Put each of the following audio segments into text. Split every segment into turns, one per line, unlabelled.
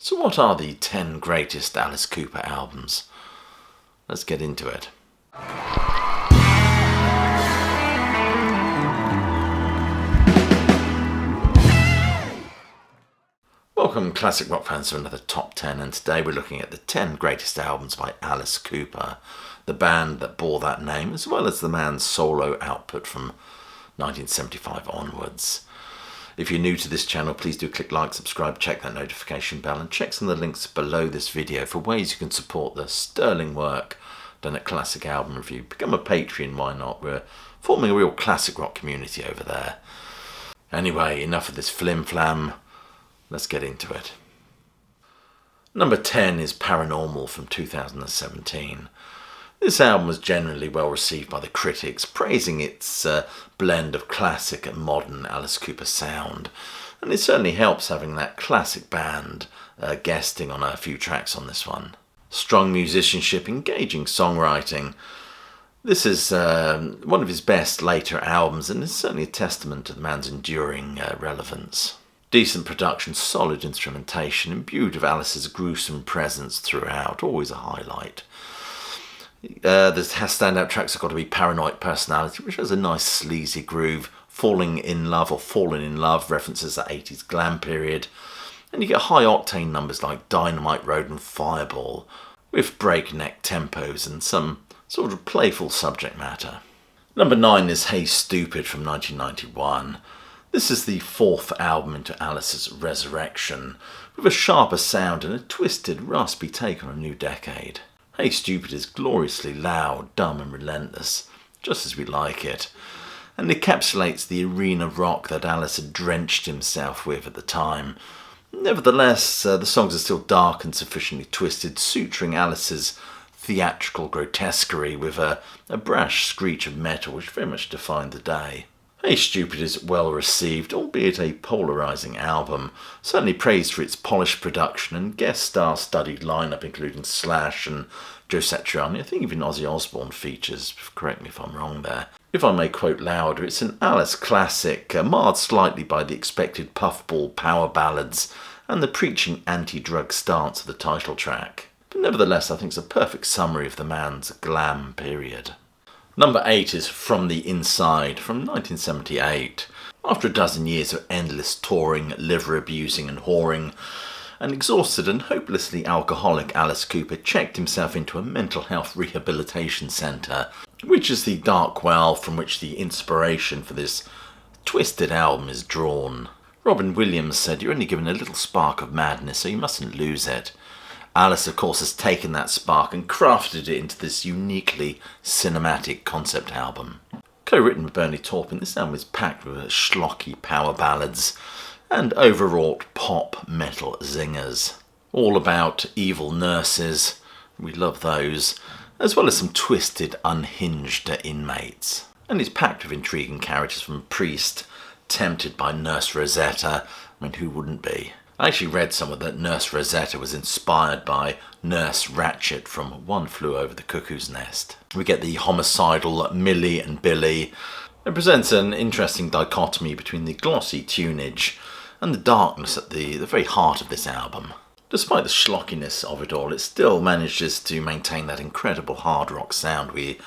So what are the 10 greatest Alice Cooper albums? Let's get into it. Welcome classic rock fans to another Top 10, and today we're looking at the 10 greatest albums by Alice Cooper, the band that bore that name, as well as the man's solo output from 1975 onwards. If you're new to this channel, please do click like, subscribe, check that notification bell, and check some of the links below this video for ways you can support the sterling work done at Classic Album Review. Become a Patreon, why not? We're forming a real classic rock community over there. Anyway, enough of this flim-flam. Let's get into it. Number 10 is Paranormal from 2017. This album was generally well received by the critics, praising its blend of classic and modern Alice Cooper sound. And it certainly helps having that classic band guesting on a few tracks on this one. Strong musicianship, engaging songwriting. This is one of his best later albums, and is certainly a testament to the man's enduring relevance. Decent production, solid instrumentation, imbued of Alice's gruesome presence throughout, always a highlight. The standout tracks have got to be Paranoid Personality, which has a nice sleazy groove. Falling in Love or Fallen in Love references that 80s glam period. And you get high octane numbers like Dynamite Road and Fireball, with breakneck tempos and some sort of playful subject matter. Number 9 is Hey Stupid from 1991. This is the fourth album into Alice's resurrection, with a sharper sound and a twisted, raspy take on a new decade. Hey Stupid is gloriously loud, dumb and relentless, just as we like it, and encapsulates the arena rock that Alice had drenched himself with at the time. Nevertheless, the songs are still dark and sufficiently twisted, suturing Alice's theatrical grotesquerie with a brash screech of metal which very much defined the day. Hey Stupid is well received, albeit a polarising album, certainly praised for its polished production and guest star-studied lineup including Slash and Joe Satriani. I think even Ozzy Osbourne features, correct me if I'm wrong there. If I may quote louder, it's an Alice classic, marred slightly by the expected puffball power ballads and the preaching anti-drug stance of the title track. But nevertheless, I think it's a perfect summary of the man's glam period. Number 8 is From the Inside from 1978. After a dozen years of endless touring, liver abusing and whoring, an exhausted and hopelessly alcoholic Alice Cooper checked himself into a mental health rehabilitation centre, which is the dark well from which the inspiration for this twisted album is drawn. Robin Williams said, "You're only given a little spark of madness, so you mustn't lose it." Alice, of course, has taken that spark and crafted it into this uniquely cinematic concept album. Co-written with Bernie Taupin, this album is packed with schlocky power ballads and overwrought pop metal zingers. All about evil nurses, we love those, as well as some twisted, unhinged inmates. And it's packed with intriguing characters from Priest, tempted by Nurse Rosetta. I mean, who wouldn't be? I actually read somewhere that Nurse Rosetta was inspired by Nurse Ratched from One Flew Over the Cuckoo's Nest. We get the homicidal Millie and Billy. It presents an interesting dichotomy between the glossy tunage and the darkness at the very heart of this album. Despite the schlockiness of it all, it still manages to maintain that incredible hard rock sound we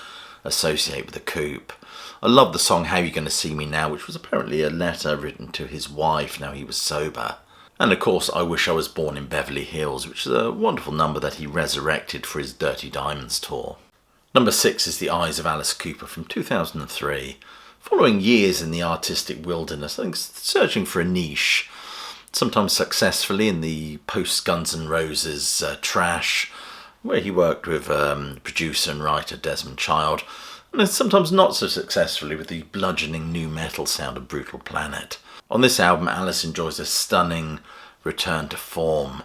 associate with the Coop. I love the song How You Gonna See Me Now, which was apparently a letter written to his wife now he was sober. And of course, I Wish I Was Born in Beverly Hills, which is a wonderful number that he resurrected for his Dirty Diamonds tour. Number 6 is The Eyes of Alice Cooper from 2003. Following years in the artistic wilderness, I think searching for a niche, sometimes successfully in the post-Guns N' Roses trash, where he worked with producer and writer Desmond Child, and then sometimes not so successfully with the bludgeoning nu metal sound of Brutal Planet. On this album, Alice enjoys a stunning return to form.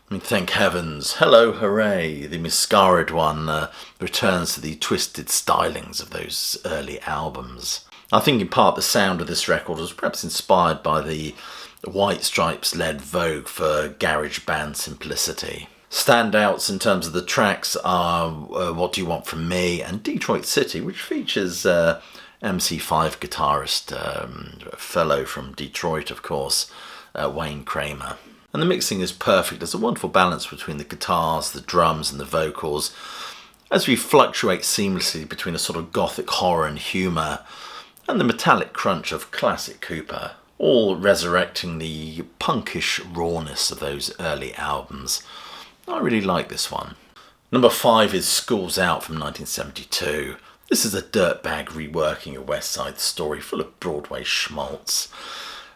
I mean, thank heavens, hello, hooray, the mascaraed one returns to the twisted stylings of those early albums. I think in part the sound of this record was perhaps inspired by the White Stripes-led Vogue for garage band simplicity. Standouts in terms of the tracks are What Do You Want From Me and Detroit City, which features MC5 guitarist, fellow from Detroit, of course, Wayne Kramer. And the mixing is perfect. There's a wonderful balance between the guitars, the drums and the vocals, as we fluctuate seamlessly between a sort of gothic horror and humour and the metallic crunch of classic Cooper, all resurrecting the punkish rawness of those early albums. I really like this one. Number 5 is School's Out from 1972. This is a dirtbag reworking of West Side Story, full of Broadway schmaltz.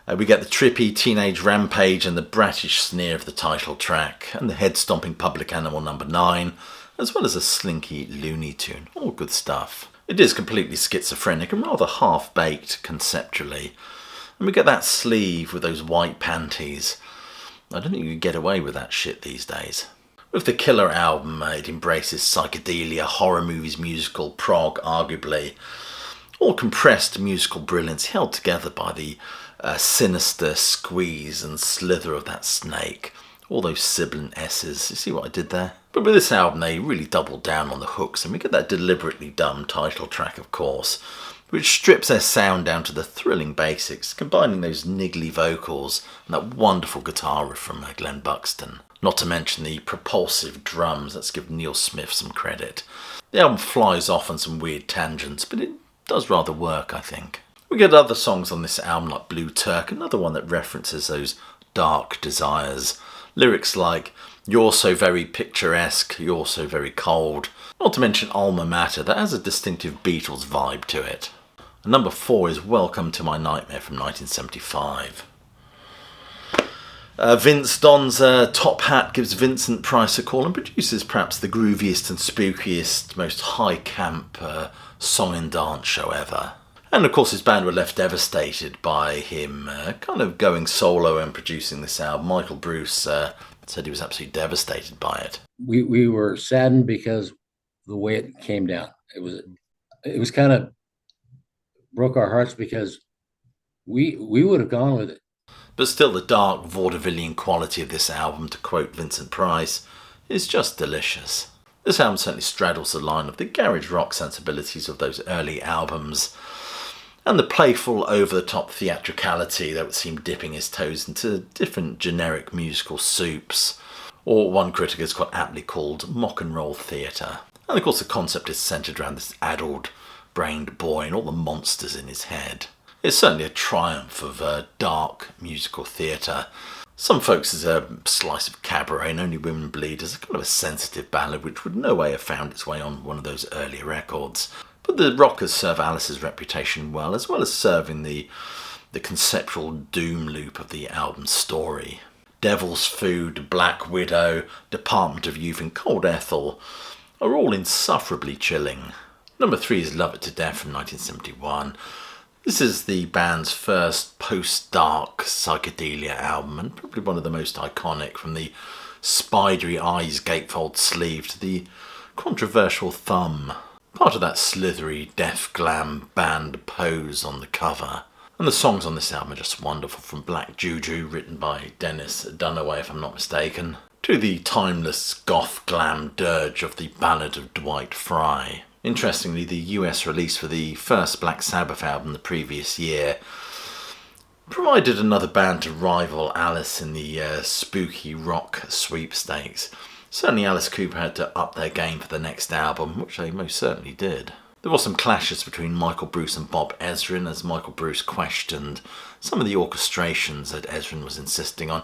We get the trippy teenage rampage and the brattish sneer of the title track, and the head-stomping Public Animal number 9, as well as a slinky Looney Tune. All good stuff. It is completely schizophrenic and rather half-baked conceptually. And we get that sleeve with those white panties. I don't think you can get away with that shit these days. With the Killer album, it embraces psychedelia, horror movies, musical, prog, arguably. All compressed musical brilliance held together by the sinister squeeze and slither of that snake. All those sibilant S's. You see what I did there? But with this album, they really doubled down on the hooks, and we get that deliberately dumb title track, of course, which strips their sound down to the thrilling basics, combining those niggly vocals and that wonderful guitar riff from Glenn Buxton. Not to mention the propulsive drums. Let's give Neil Smith some credit. The album flies off on some weird tangents, but it does rather work, I think. We get other songs on this album like Blue Turk, another one that references those dark desires. Lyrics like, "You're so very picturesque, you're so very cold." Not to mention Alma Mater, that has a distinctive Beatles vibe to it. And number 4 is Welcome to My Nightmare from 1975. Vince dons a top hat, gives Vincent Price a call and produces perhaps the grooviest and spookiest, most high camp song and dance show ever. And of course his band were left devastated by him kind of going solo and producing this album. Michael Bruce said he was absolutely devastated by it.
We were saddened because the way it came down. It was kind of broke our hearts because we would have gone with it.
But still, the dark vaudevillian quality of this album, to quote Vincent Price, is just delicious. This album certainly straddles the line of the garage rock sensibilities of those early albums, and the playful, over-the-top theatricality that would seem dipping his toes into different generic musical soups, or one critic has quite aptly called mock and roll theatre. And of course the concept is centred around this addled-brained boy and all the monsters in his head. It's certainly a triumph of dark musical theatre. Some folks as a slice of cabaret and Only Women Bleed as a kind of a sensitive ballad which would no way have found its way on one of those earlier records. But the rockers serve Alice's reputation well as serving the conceptual doom loop of the album's story. Devil's Food, Black Widow, Department of Youth and Cold Ethel are all insufferably chilling. Number 3 is Love It to Death from 1971. This is the band's first post-dark psychedelia album and probably one of the most iconic, from the spidery eyes gatefold sleeve to the controversial thumb. Part of that slithery death glam band pose on the cover. And the songs on this album are just wonderful, from Black Juju, written by Dennis Dunaway if I'm not mistaken, to the timeless goth glam dirge of the Ballad of Dwight Fry. Interestingly, the US release for the first Black Sabbath album the previous year provided another band to rival Alice in the spooky rock sweepstakes. Certainly Alice Cooper had to up their game for the next album, which they most certainly did. There were some clashes between Michael Bruce and Bob Ezrin as Michael Bruce questioned some of the orchestrations that Ezrin was insisting on.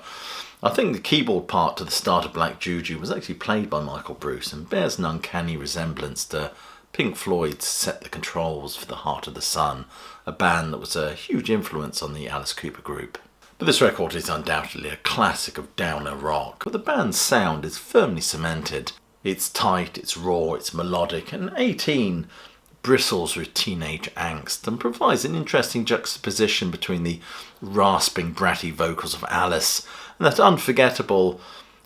I think the keyboard part to the start of Black Juju was actually played by Michael Bruce and bears an uncanny resemblance to Pink Floyd's Set the Controls for the Heart of the Sun, a band that was a huge influence on the Alice Cooper group. But this record is undoubtedly a classic of downer rock, but the band's sound is firmly cemented. It's tight, it's raw, it's melodic, and 18 bristles with teenage angst and provides an interesting juxtaposition between the rasping, bratty vocals of Alice and that unforgettable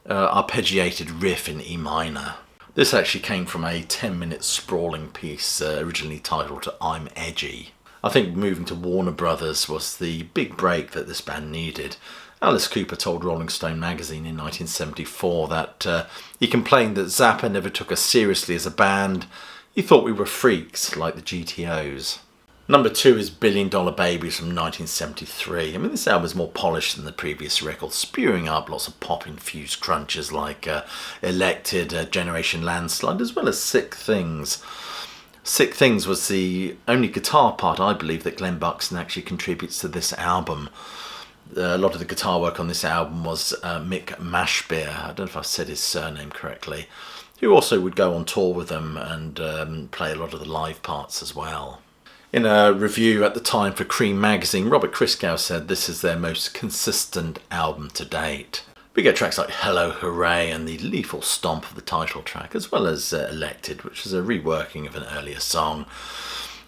arpeggiated riff in E minor. This actually came from a 10-minute sprawling piece originally titled I'm Edgy. I think moving to Warner Brothers was the big break that this band needed. Alice Cooper told Rolling Stone magazine in 1974 that he complained that Zappa never took us seriously as a band. He thought we were freaks like the GTOs. Number 2 is Billion Dollar Babies from 1973. I mean, this album is more polished than the previous record, spewing up lots of pop-infused crunches like Elected, Generation Landslide, as well as Sick Things. Sick Things was the only guitar part, I believe, that Glenn Buxton actually contributes to this album. A lot of the guitar work on this album was Mick Mashbeer, I don't know if I've said his surname correctly, who also would go on tour with them and play a lot of the live parts as well. In a review at the time for Cream magazine, Robert Christgau said this is their most consistent album to date. We get tracks like Hello Hooray and the lethal stomp of the title track, as well as Elected, which is a reworking of an earlier song,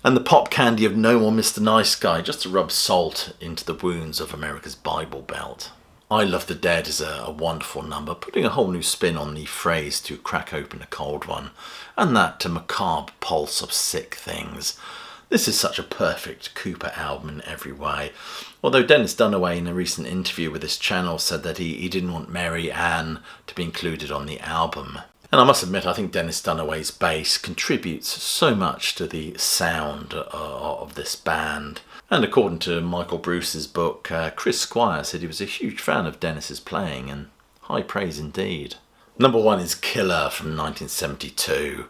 and the pop candy of No More Mr. Nice Guy, just to rub salt into the wounds of America's Bible Belt. I Love the Dead is a wonderful number, putting a whole new spin on the phrase to crack open a cold one, and that macabre pulse of Sick Things. This is such a perfect Cooper album in every way. Although Dennis Dunaway in a recent interview with this channel said that he didn't want Mary Ann to be included on the album. And I must admit, I think Dennis Dunaway's bass contributes so much to the sound of this band. And according to Michael Bruce's book, Chris Squire said he was a huge fan of Dennis's playing, and high praise indeed. Number 1 is Killer from 1972.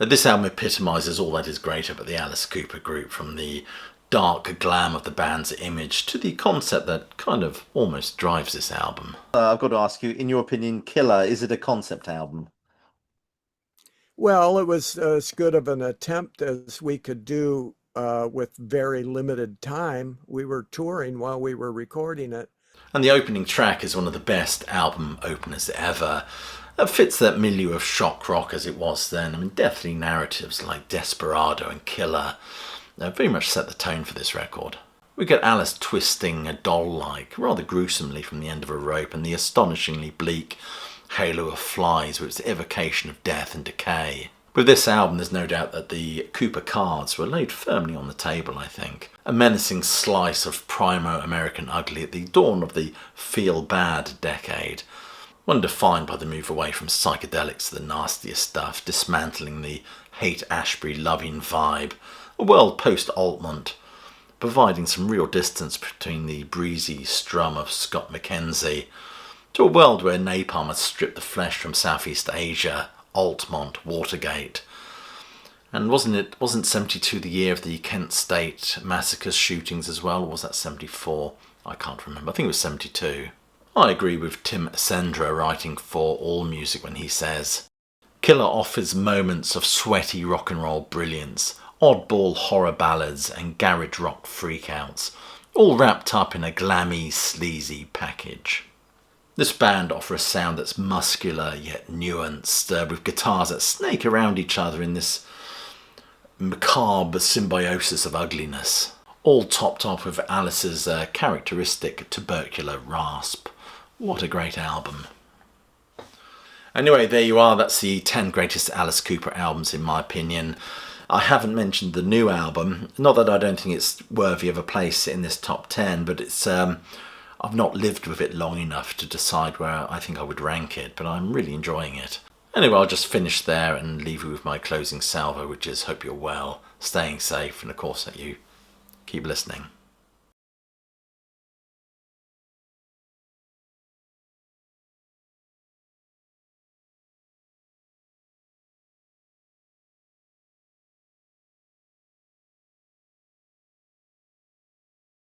This album epitomises all that is great about the Alice Cooper group, from the dark glam of the band's image to the concept that kind of almost drives this album.
I've got to ask you, in your opinion, Killer, is it a concept album?
Well, it was as good of an attempt as we could do with very limited time. We were touring while we were recording it.
And the opening track is one of the best album openers ever. It fits that milieu of shock rock as it was then. I mean, definitely narratives like Desperado and Killer very much set the tone for this record. We get Alice twisting a doll-like, rather gruesomely, from the end of a rope, and the astonishingly bleak halo of flies with its evocation of death and decay. With this album, there's no doubt that the Cooper cards were laid firmly on the table, I think. A menacing slice of primo American ugly at the dawn of the feel-bad decade. One defined by the move away from psychedelics to the nastier stuff, dismantling the Haight-Ashbury loving vibe, a world post-Altmont, providing some real distance between the breezy strum of Scott McKenzie to a world where napalm has stripped the flesh from Southeast Asia, Altmont, Watergate. And wasn't 72 the year of the Kent State massacres shootings as well, or was that 74? I can't remember. I think it was 72. I agree with Tim Sendra writing for AllMusic when he says, Killer offers moments of sweaty rock and roll brilliance, oddball horror ballads and garage rock freakouts, all wrapped up in a glammy, sleazy package. This band offer a sound that's muscular yet nuanced, with guitars that snake around each other in this macabre symbiosis of ugliness, all topped off with Alice's characteristic tubercular rasp. What a great album. Anyway, there you are. That's the 10 greatest Alice Cooper albums in my opinion. I haven't mentioned the new album. Not that I don't think it's worthy of a place in this top 10, but it's I've not lived with it long enough to decide where I think I would rank it, but I'm really enjoying it. Anyway, I'll just finish there and leave you with my closing salvo, which is hope you're well, staying safe, and of course that you keep listening.